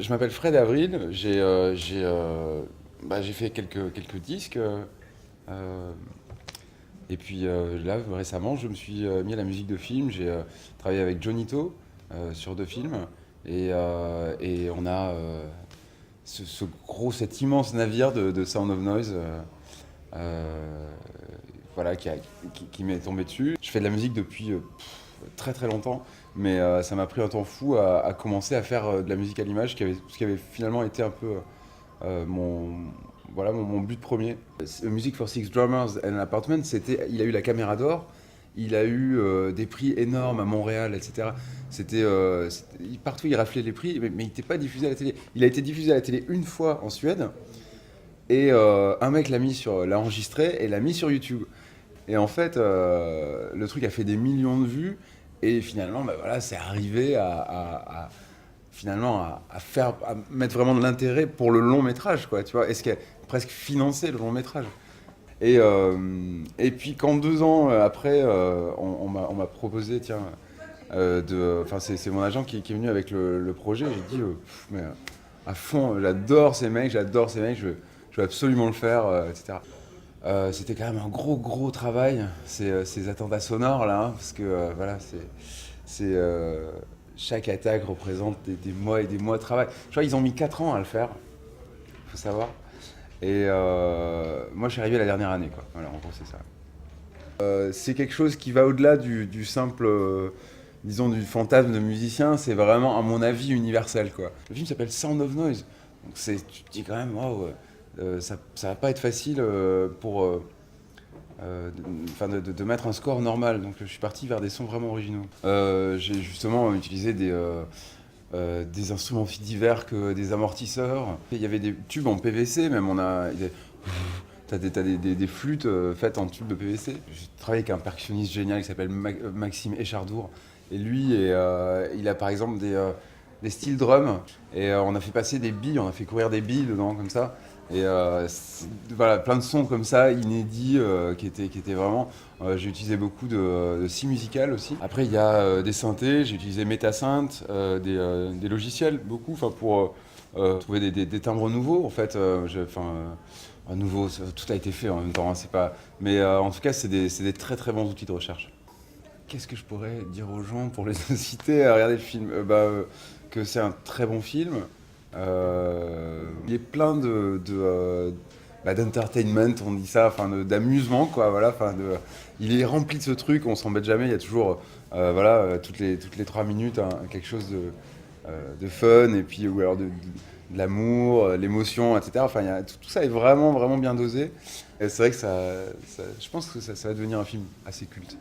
Je m'appelle Fred Avril, j'ai fait quelques disques. Euh, et puis là, récemment, je me suis mis à la musique de film. J'ai travaillé avec Jonito sur 2 films. Et on a cet immense navire de Sound of Noise euh, voilà, qui m'est tombé dessus. Je fais de la musique depuis très très longtemps, mais ça m'a pris un temps fou à commencer à faire de la musique à l'image, ce qui avait finalement été un peu mon but premier. Music for Six Drummers and Apartments, il a eu la Caméra d'Or, il a eu des prix énormes à Montréal, etc. Partout il raflait les prix, mais il n'était pas diffusé à la télé. Il a été diffusé à la télé une fois en Suède, et un mec l'a enregistré et l'a mis sur YouTube. Et en fait, le truc a fait des millions de vues. Et finalement, bah voilà, c'est arrivé finalement à mettre vraiment de l'intérêt pour le long métrage, quoi. Tu vois, est-ce qu'il a presque financé le long métrage. Et puis quand 2 ans après, on m'a proposé, tiens, enfin c'est mon agent qui est venu avec le projet. J'ai dit, mais à fond, j'adore ces mecs, je veux absolument le faire, etc. C'était quand même un gros travail, ces attentats sonores là, hein, parce que voilà, chaque attaque représente des mois et des mois de travail. Je crois qu'ils ont mis 4 ans à le faire, faut savoir. Et moi, je suis arrivé la dernière année, quoi. Voilà, en gros, c'est ça. C'est quelque chose qui va au-delà du simple, disons, du fantasme de musicien. C'est vraiment, à mon avis, universel, quoi. Le film s'appelle Sound of Noise. Donc tu te dis quand même, waouh, ça va pas être facile de mettre un score normal. Donc je suis parti vers des sons vraiment originaux. J'ai justement utilisé des instruments aussi divers que des amortisseurs. Il y avait des tubes en PVC, même t'as des flûtes faites en tubes de PVC. J'ai travaillé avec un percussionniste génial qui s'appelle Maxime Échardour. Et lui, il a par exemple des steel drums. Et on a fait passer des billes, on a fait courir des billes dedans comme ça. Et voilà, plein de sons comme ça, inédits, qui étaient vraiment. J'ai utilisé beaucoup de scie musicale aussi. Après, il y a des synthés, j'ai utilisé Metasynth, des logiciels, beaucoup, pour trouver des timbres nouveaux. En fait, nouveau, tout a été fait en même temps, hein, c'est pas. Mais en tout cas, c'est des très très bons outils de recherche. Qu'est-ce que je pourrais dire aux gens pour les inciter à regarder le film? Que c'est un très bon film. Il est plein d'entertainment, on dit ça, d'amusement, quoi. Voilà, il est rempli de ce truc, on s'embête jamais. Il y a toujours, voilà, toutes les 3 minutes, hein, quelque chose de fun, et puis ou alors de l'amour, l'émotion, etc. Enfin, tout ça est vraiment vraiment bien dosé. Et c'est vrai que je pense que ça va devenir un film assez culte.